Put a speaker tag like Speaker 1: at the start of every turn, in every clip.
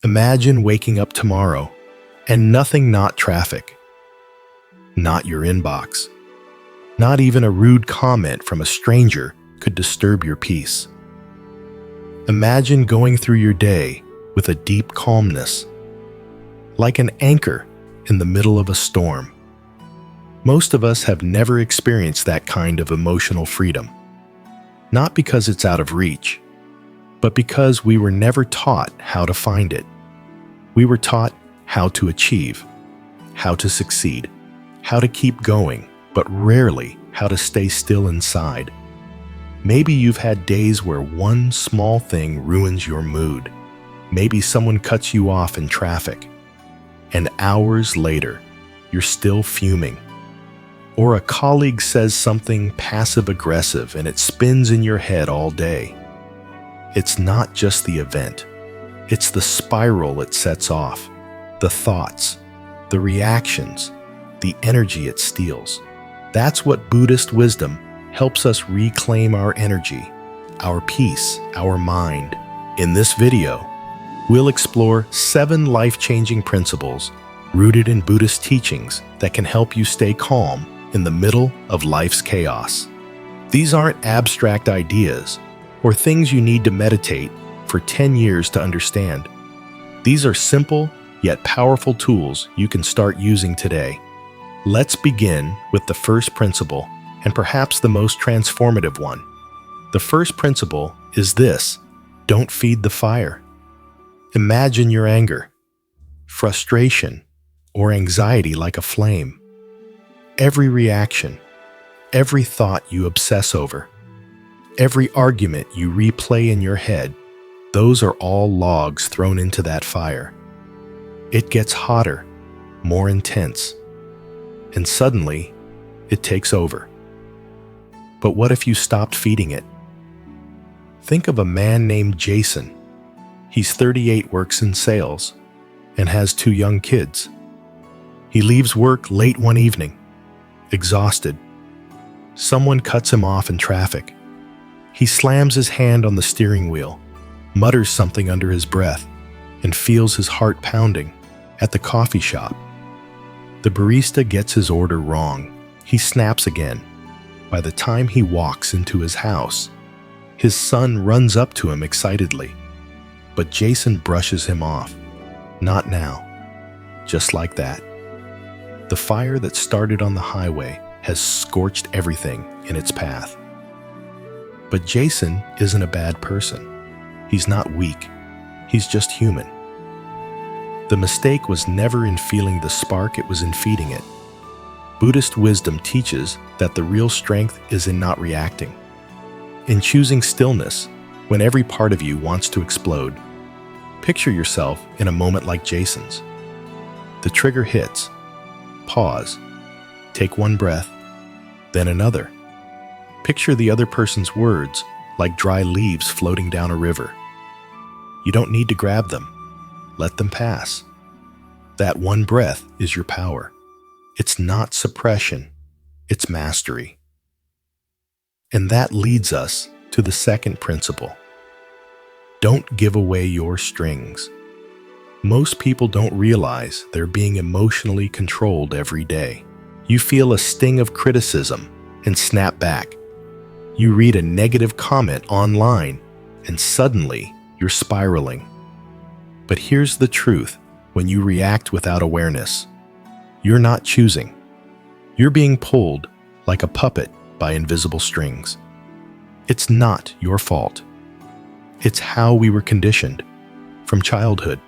Speaker 1: Imagine waking up tomorrow and nothing, not traffic, not your inbox, not even a rude comment from a stranger could disturb your peace. Imagine going through your day with a deep calmness, like an anchor in the middle of a storm. Most of us have never experienced that kind of emotional freedom, not because it's out of reach, but because we were never taught how to find it. We were taught how to achieve, how to succeed, how to keep going, but rarely how to stay still inside. Maybe you've had days where one small thing ruins your mood. Maybe someone cuts you off in traffic, and hours later, you're still fuming. Or a colleague says something passive-aggressive and it spins in your head all day. It's not just the event. It's the spiral it sets off, the thoughts, the reactions, the energy it steals. That's what Buddhist wisdom helps us reclaim our energy, our peace, our mind. In this video, we'll explore 7 life-changing principles rooted in Buddhist teachings that can help you stay calm in the middle of life's chaos. These aren't abstract ideas or things you need to meditate for 10 years to understand. These are simple yet powerful tools you can start using today. Let's begin with the first principle, and perhaps the most transformative one. The first principle is this: don't feed the fire. Imagine your anger, frustration, or anxiety like a flame. Every reaction, every thought you obsess over, every argument you replay in your head, those are all logs thrown into that fire. It gets hotter, more intense, and suddenly it takes over. But what if you stopped feeding it? Think of a man named Jason. He's 38, works in sales, and has 2 young kids. He leaves work late one evening, exhausted. Someone cuts him off in traffic. He slams his hand on the steering wheel, mutters something under his breath, and feels his heart pounding. At the coffee shop, the barista gets his order wrong. He snaps again. By the time he walks into his house, his son runs up to him excitedly. But Jason brushes him off. Not now. Just like that. The fire that started on the highway has scorched everything in its path. But Jason isn't a bad person. He's not weak. He's just human. The mistake was never in feeling the spark, it was in feeding it. Buddhist wisdom teaches that the real strength is in not reacting, in choosing stillness when every part of you wants to explode. Picture yourself in a moment like Jason's. The trigger hits. Pause. Take one breath, then another. Picture the other person's words like dry leaves floating down a river. You don't need to grab them. Let them pass. That one breath is your power. It's not suppression, it's mastery. And that leads us to the second principle. Don't give away your strings. Most people don't realize they're being emotionally controlled every day. You feel a sting of criticism and snap back. You read a negative comment online and suddenly you're spiraling. But here's the truth: when you react without awareness, you're not choosing. You're being pulled like a puppet by invisible strings. It's not your fault. It's how we were conditioned from childhood.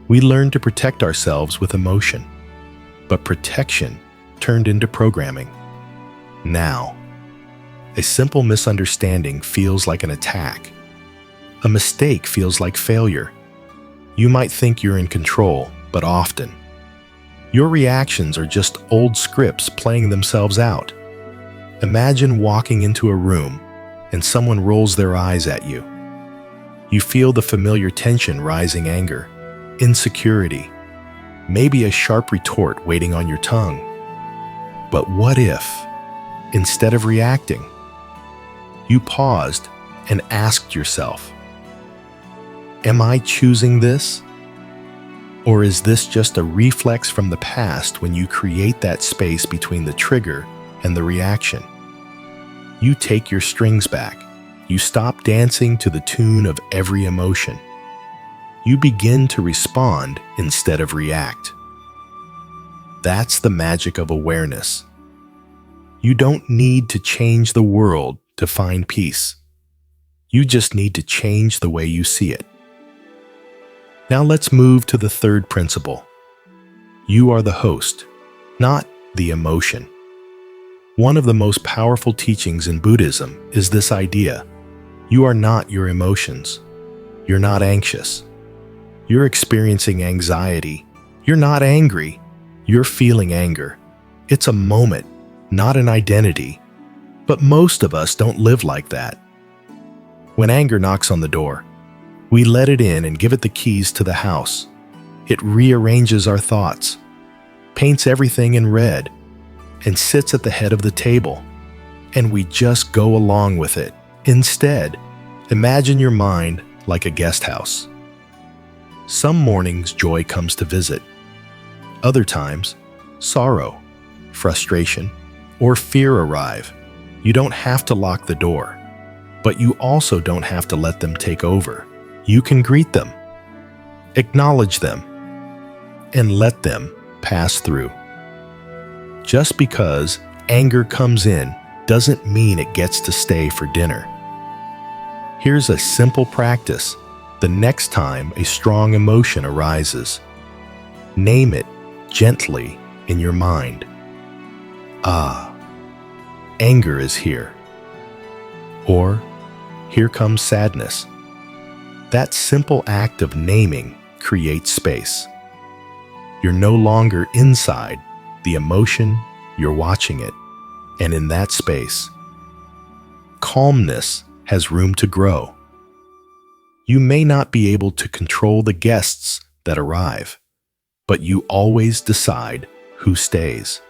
Speaker 1: We learned to protect ourselves with emotion, but protection turned into programming. Now, a simple misunderstanding feels like an attack. A mistake feels like failure. You might think you're in control, but often, your reactions are just old scripts playing themselves out. Imagine walking into a room and someone rolls their eyes at you. You feel the familiar tension, rising anger, insecurity, maybe a sharp retort waiting on your tongue. But what if, instead of reacting, you paused and asked yourself, Am I choosing this? Or is this just a reflex from the past when you create that space between the trigger and the reaction? You take your strings back. You stop dancing to the tune of every emotion. You begin to respond instead of react. That's the magic of awareness. You don't need to change the world to find peace. You just need to change the way you see it. Now let's move to the third principle. You are the host, not the emotion. One of the most powerful teachings in Buddhism is this idea. You are not your emotions. You're not anxious. You're experiencing anxiety. You're not angry. You're feeling anger. It's a moment, not an identity. But most of us don't live like that. When anger knocks on the door, we let it in and give it the keys to the house. It rearranges our thoughts, paints everything in red, and sits at the head of the table. And we just go along with it. Instead, imagine your mind like a guest house. Some mornings, joy comes to visit. Other times, sorrow, frustration, or fear arrive. You don't have to lock the door, but you also don't have to let them take over. You can greet them, acknowledge them, and let them pass through. Just because anger comes in doesn't mean it gets to stay for dinner. Here's a simple practice. The next time a strong emotion arises, name it gently in your mind. Anger is here. Or, here comes sadness. That simple act of naming creates space. You're no longer inside the emotion, you're watching it. And in that space, calmness has room to grow. You may not be able to control the guests that arrive, but you always decide who stays.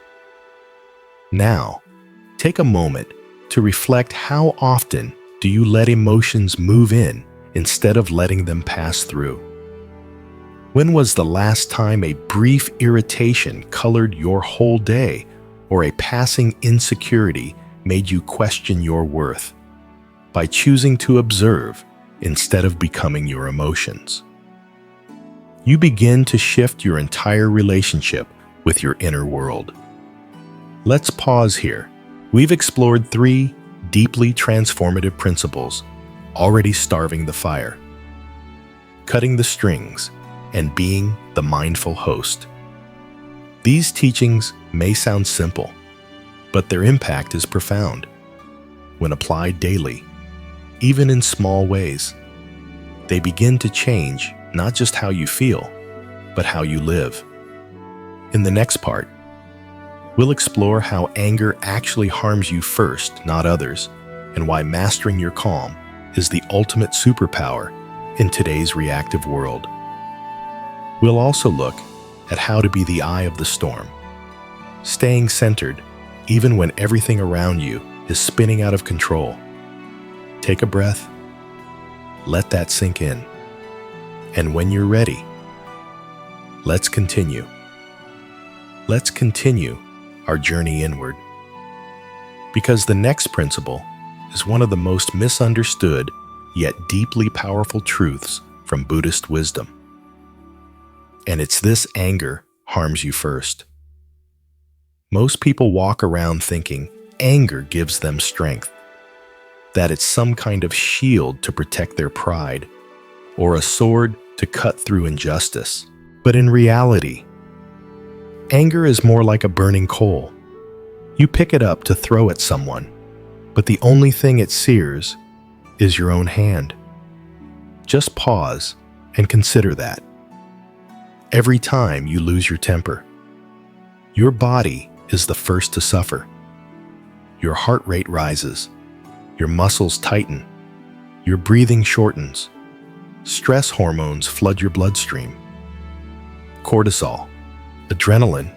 Speaker 1: Now, take a moment to reflect how often do you let emotions move in instead of letting them pass through? When was the last time a brief irritation colored your whole day, or a passing insecurity made you question your worth? By choosing to observe instead of becoming your emotions, you begin to shift your entire relationship with your inner world. Let's pause here. We've explored 3 deeply transformative principles, already starving the fire, cutting the strings, and being the mindful host. These teachings may sound simple, but their impact is profound. When applied daily, even in small ways, they begin to change not just how you feel, but how you live. In the next part, we'll explore how anger actually harms you first, not others, and why mastering your calm is the ultimate superpower in today's reactive world. We'll also look at how to be the eye of the storm, staying centered even when everything around you is spinning out of control. Take a breath, let that sink in, and when you're ready, let's continue. Let's continue our journey inward. Because the next principle is one of the most misunderstood yet deeply powerful truths from Buddhist wisdom. And it's this: anger harms you first. Most people walk around thinking anger gives them strength, that it's some kind of shield to protect their pride, or a sword to cut through injustice. But in reality, anger is more like a burning coal. You pick it up to throw at someone, but the only thing it sears is your own hand. Just pause and consider that. Every time you lose your temper, your body is the first to suffer. Your heart rate rises, your muscles tighten, your breathing shortens, stress hormones flood your bloodstream, cortisol, adrenaline,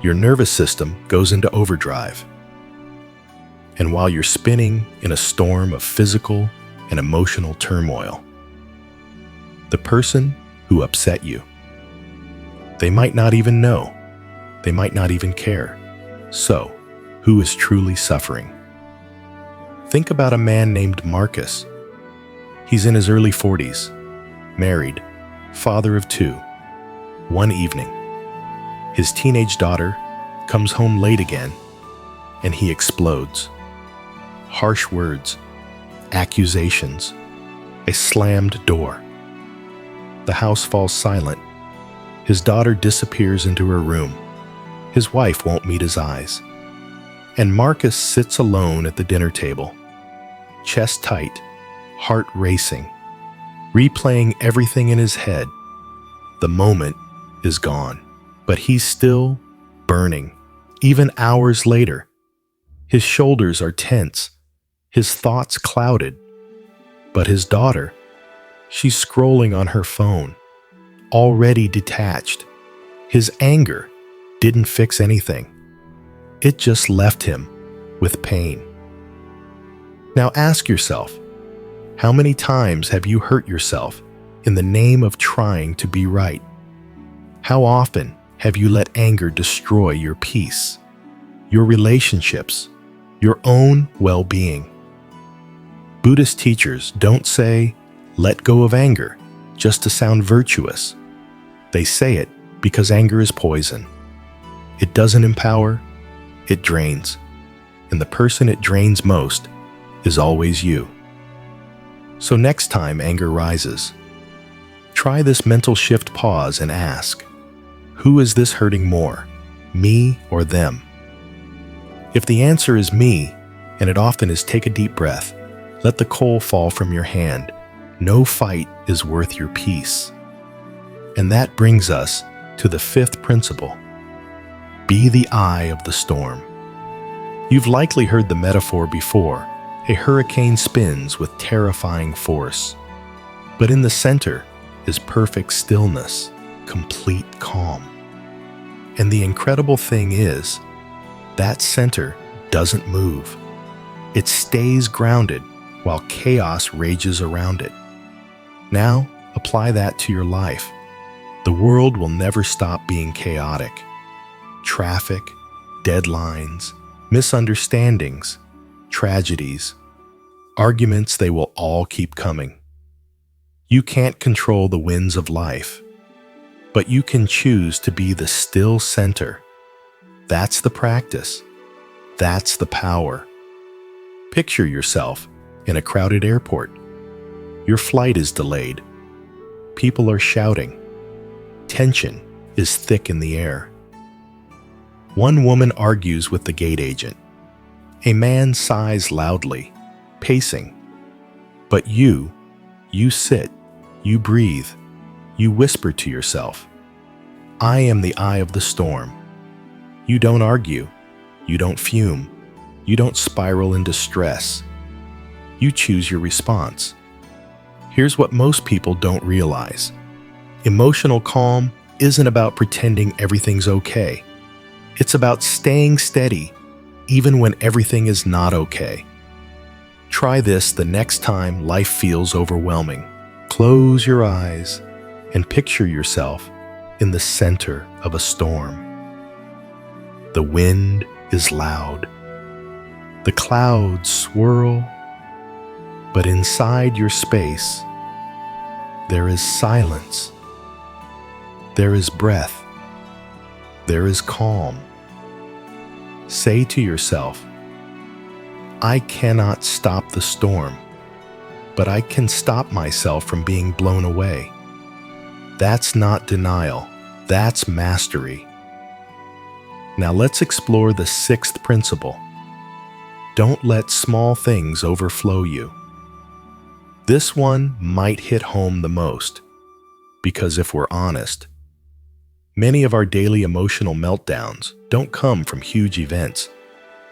Speaker 1: your nervous system goes into overdrive. And while you're spinning in a storm of physical and emotional turmoil, the person who upset you. They might not even know. They might not even care. So, who is truly suffering? Think about a man named Marcus. He's in his early 40s, married, father of 2. One evening, his teenage daughter comes home late again, and he explodes. Harsh words, accusations, a slammed door. The house falls silent. His daughter disappears into her room. His wife won't meet his eyes. And Marcus sits alone at the dinner table, chest tight, heart racing, replaying everything in his head. The moment is gone, but he's still burning, even hours later. His shoulders are tense, his thoughts clouded. But his daughter, she's scrolling on her phone, already detached. His anger didn't fix anything. It just left him with pain. Now ask yourself, how many times have you hurt yourself in the name of trying to be right? How often have you let anger destroy your peace, your relationships, your own well-being? Buddhist teachers don't say, let go of anger, just to sound virtuous. They say it because anger is poison. It doesn't empower, it drains. And the person it drains most is always you. So next time anger rises, try this mental shift pause and ask, who is this hurting more, me or them? If the answer is me, and it often is, take a deep breath, let the coal fall from your hand. No fight is worth your peace. And that brings us to the 5th principle. Be the eye of the storm. You've likely heard the metaphor before. A hurricane spins with terrifying force. But in the center is perfect stillness, complete calm. And the incredible thing is, that center doesn't move. It stays grounded while chaos rages around it. Now, apply that to your life. The world will never stop being chaotic. Traffic, deadlines, misunderstandings, tragedies, arguments, they will all keep coming. You can't control the winds of life, but you can choose to be the still center. That's the practice. That's the power. Picture yourself in a crowded airport. Your flight is delayed. People are shouting. Tension is thick in the air. One woman argues with the gate agent. A man sighs loudly, pacing. But you sit, you breathe, you whisper to yourself, I am the eye of the storm. You don't argue, you don't fume, you don't spiral into stress. You choose your response. Here's what most people don't realize. Emotional calm isn't about pretending everything's okay. It's about staying steady, even when everything is not okay. Try this the next time life feels overwhelming. Close your eyes and picture yourself in the center of a storm. The wind is loud. The clouds swirl. But inside your space, there is silence. There is breath. There is calm. Say to yourself, I cannot stop the storm, but I can stop myself from being blown away. That's not denial, that's mastery. Now let's explore the 6th principle. Don't let small things overflow you. This one might hit home the most, because if we're honest, many of our daily emotional meltdowns don't come from huge events.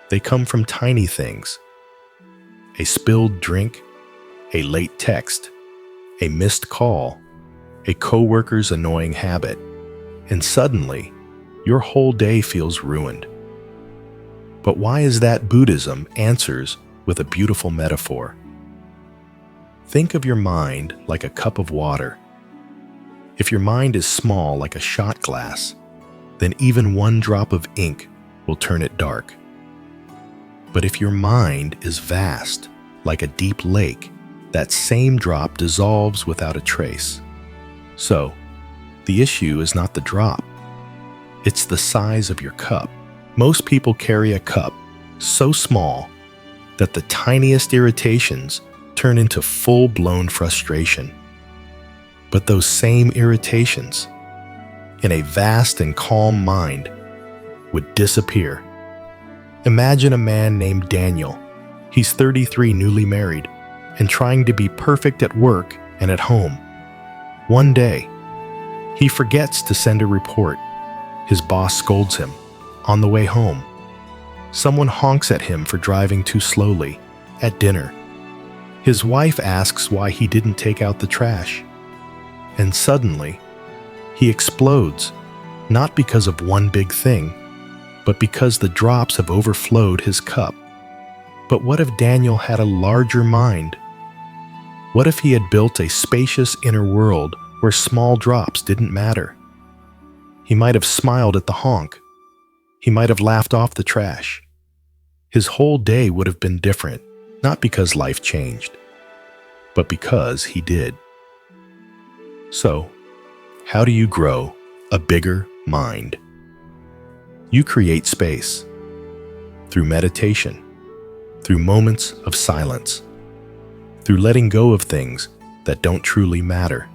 Speaker 1: They come from tiny things. A spilled drink, a late text, a missed call, a coworker's annoying habit, and suddenly, your whole day feels ruined. But why is that? Buddhism answers with a beautiful metaphor. Think of your mind like a cup of water. If your mind is small like a shot glass, then even one drop of ink will turn it dark. But if your mind is vast, like a deep lake, that same drop dissolves without a trace. So, the issue is not the drop. It's the size of your cup. Most people carry a cup so small that the tiniest irritations turn into full-blown frustration. But those same irritations, in a vast and calm mind, would disappear. Imagine a man named Daniel. He's 33, newly married, and trying to be perfect at work and at home. One day, he forgets to send a report. His boss scolds him. On the way home, someone honks at him for driving too slowly. At dinner, his wife asks why he didn't take out the trash. And suddenly, he explodes, not because of one big thing, but because the drops have overflowed his cup. But what if Daniel had a larger mind? What if he had built a spacious inner world where small drops didn't matter? He might have smiled at the honk. He might have laughed off the trash. His whole day would have been different, not because life changed, but because he did. So, how do you grow a bigger mind? You create space through meditation, through moments of silence, through letting go of things that don't truly matter.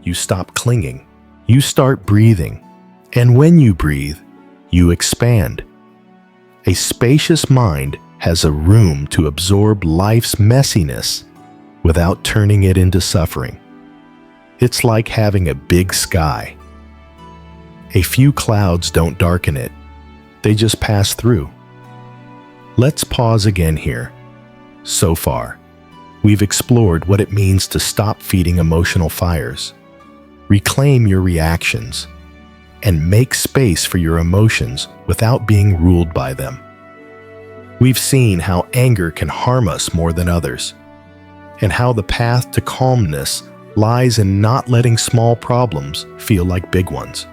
Speaker 1: You stop clinging. You start breathing. And when you breathe, you expand. A spacious mind has a room to absorb life's messiness without turning it into suffering. It's like having a big sky. A few clouds don't darken it. They just pass through. Let's pause again here. So far, we've explored what it means to stop feeding emotional fires, reclaim your reactions, and make space for your emotions without being ruled by them. We've seen how anger can harm us more than others, and how the path to calmness lies in not letting small problems feel like big ones.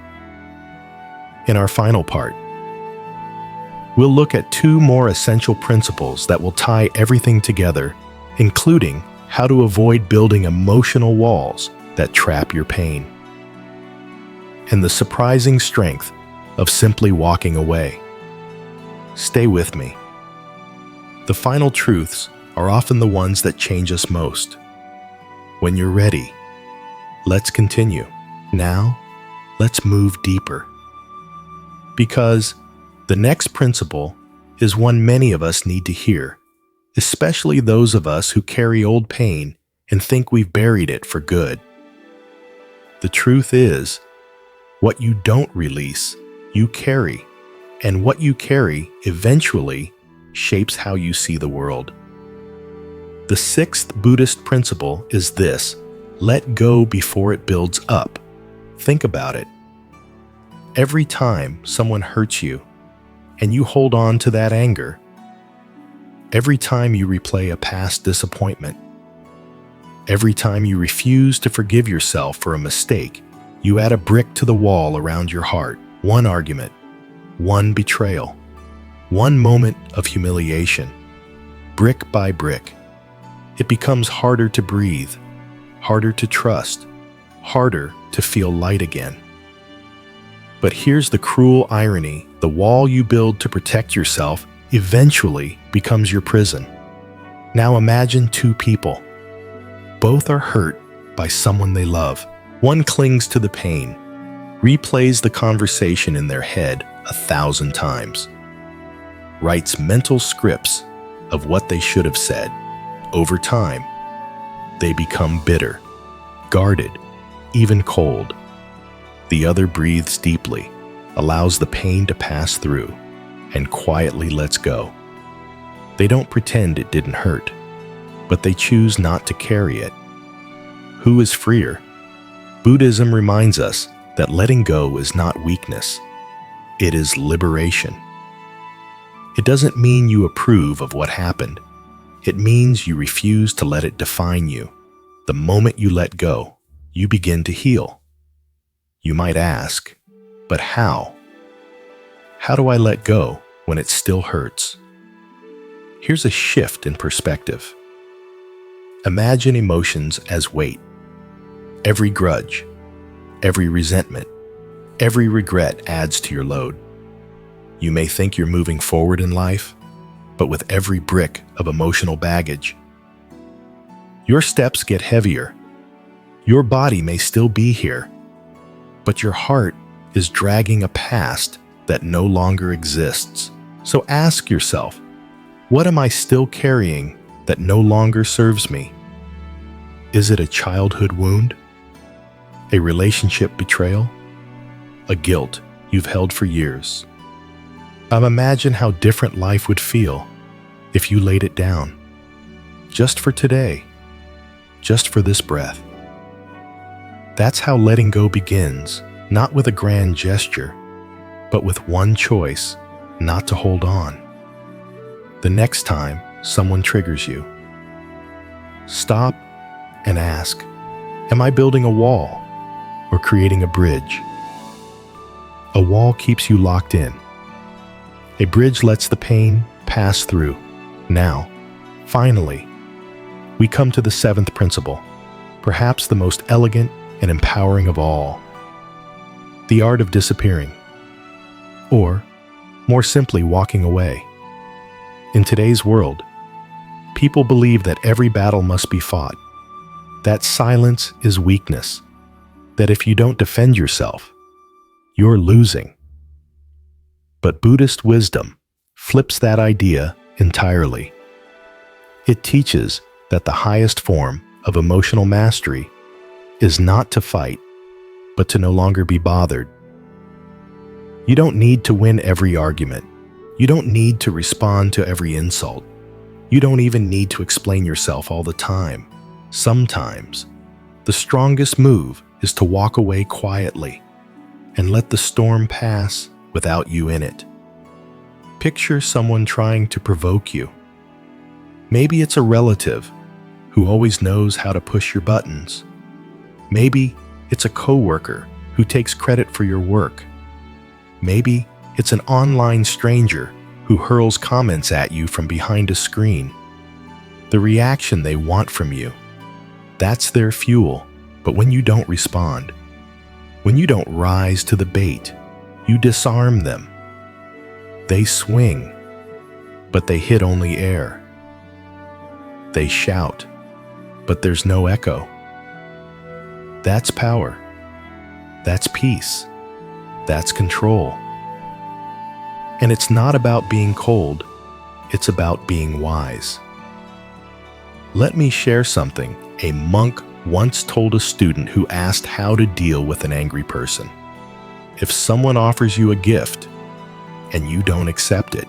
Speaker 1: In our final part, we'll look at two more essential principles that will tie everything together, including how to avoid building emotional walls that trap your pain, and the surprising strength of simply walking away. Stay with me. The final truths are often the ones that change us most. When you're ready, let's continue. Now, let's move deeper. Because the next principle is one many of us need to hear, especially those of us who carry old pain and think we've buried it for good. The truth is, what you don't release, you carry, and what you carry eventually shapes how you see the world. The sixth Buddhist principle is this: let go before it builds up. Think about it. Every time someone hurts you, and you hold on to that anger, every time you replay a past disappointment, every time you refuse to forgive yourself for a mistake, you add a brick to the wall around your heart. One argument, one betrayal, one moment of humiliation. Brick by brick, it becomes harder to breathe, harder to trust, harder to feel light again. But here's the cruel irony: the wall you build to protect yourself eventually becomes your prison. Now imagine two people. Both are hurt by someone they love. One clings to the pain, replays the conversation in their head 1,000 times, writes mental scripts of what they should have said. Over time, they become bitter, guarded, even cold. The other breathes deeply, allows the pain to pass through, and quietly lets go. They don't pretend it didn't hurt, but they choose not to carry it. Who is freer? Buddhism reminds us that letting go is not weakness. It is liberation. It doesn't mean you approve of what happened. It means you refuse to let it define you. The moment you let go, you begin to heal. You might ask, but how? How do I let go when it still hurts? Here's a shift in perspective. Imagine emotions as weight. Every grudge, every resentment, every regret adds to your load. You may think you're moving forward in life, but with every brick of emotional baggage, your steps get heavier. Your body may still be here, but your heart is dragging a past that no longer exists. So ask yourself, what am I still carrying that no longer serves me? Is it a childhood wound? A relationship betrayal? A guilt you've held for years? Imagine how different life would feel if you laid it down. Just for today. Just for this breath. That's how letting go begins, not with a grand gesture, but with one choice not to hold on. The next time someone triggers you, stop and ask, am I building a wall or creating a bridge? A wall keeps you locked in. A bridge lets the pain pass through. Now, finally, we come to the seventh principle, perhaps the most elegant and empowering of all. The art of disappearing. Or, more simply, walking away. In today's world, people believe that every battle must be fought, that silence is weakness, that if you don't defend yourself, you're losing. But Buddhist wisdom flips that idea entirely. It teaches that the highest form of emotional mastery is not to fight, but to no longer be bothered. You don't need to win every argument. You don't need to respond to every insult. You don't even need to explain yourself all the time. Sometimes, the strongest move is to walk away quietly and let the storm pass without you in it. Picture someone trying to provoke you. Maybe it's a relative who always knows how to push your buttons. Maybe it's a coworker who takes credit for your work. Maybe it's an online stranger who hurls comments at you from behind a screen. The reaction they want from you, that's their fuel. But when you don't respond, when you don't rise to the bait, you disarm them. They swing, but they hit only air. They shout, but there's no echo. That's power. That's peace. That's control. And it's not about being cold, it's about being wise. Let me share something a monk once told a student who asked how to deal with an angry person. If someone offers you a gift and you don't accept it,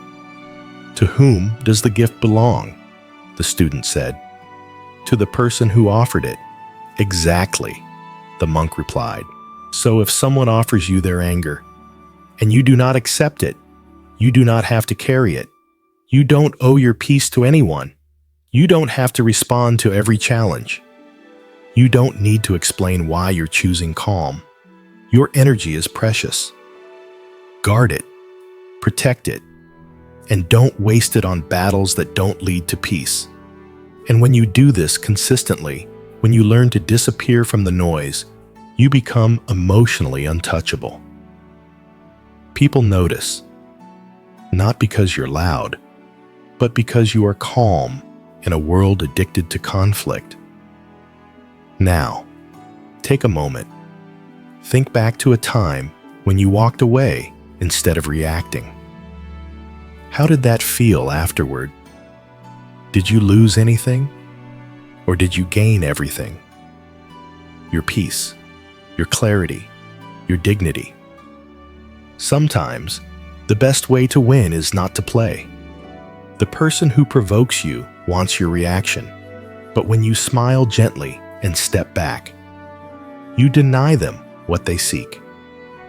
Speaker 1: to whom does the gift belong? The student said. To the person who offered it. Exactly, the monk replied. So if someone offers you their anger and you do not accept it, you do not have to carry it. You don't owe your peace to anyone. You don't have to respond to every challenge. You don't need to explain why you're choosing calm. Your energy is precious. Guard it, protect it, and don't waste it on battles that don't lead to peace. And when you do this consistently, when you learn to disappear from the noise, you become emotionally untouchable. People notice, not because you're loud, but because you are calm in a world addicted to conflict. Now, take a moment. Think back to a time when you walked away instead of reacting. How did that feel afterward? Did you lose anything? Or did you gain everything? Your peace, your clarity, your dignity. Sometimes, the best way to win is not to play. The person who provokes you wants your reaction, but when you smile gently and step back, you deny them what they seek.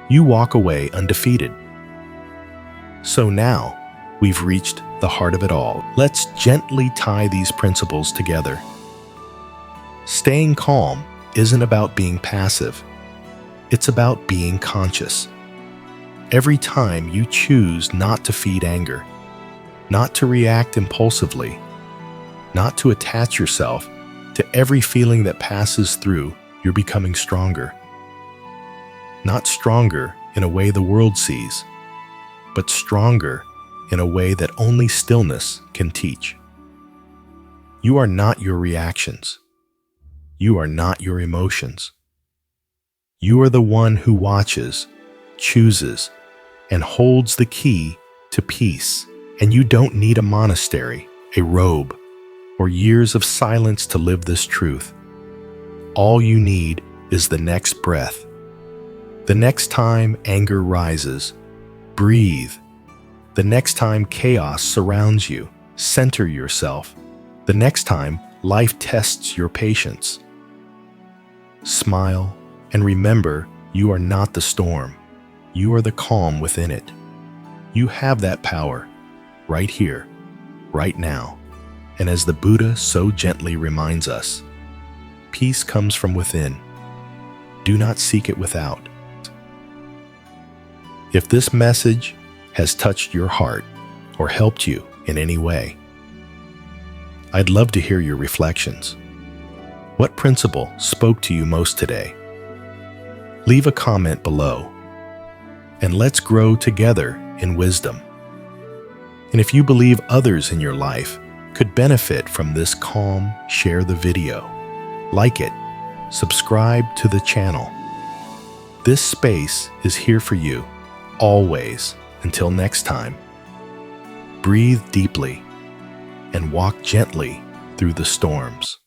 Speaker 1: You walk away undefeated. So now, we've reached the heart of it all. Let's gently tie these principles together. Staying calm isn't about being passive. It's about being conscious. Every time you choose not to feed anger, not to react impulsively, not to attach yourself to every feeling that passes through, you're becoming stronger. Not stronger in a way the world sees, but stronger in a way that only stillness can teach. You are not your reactions. You are not your emotions. You are the one who watches, chooses, and holds the key to peace. And you don't need a monastery, a robe, or years of silence to live this truth. All you need is the next breath. The next time anger rises, breathe. The next time chaos surrounds you, center yourself. The next time life tests your patience, smile and remember you are not the storm. You are the calm within it. You have that power right here, right now. And as the Buddha so gently reminds us, peace comes from within. Do not seek it without. If this message has touched your heart or helped you in any way, I'd love to hear your reflections. What principle spoke to you most today? Leave a comment below, and let's grow together in wisdom. And if you believe others in your life could benefit from this calm, share the video, like it, subscribe to the channel. This space is here for you, always. Until next time, breathe deeply and walk gently through the storms.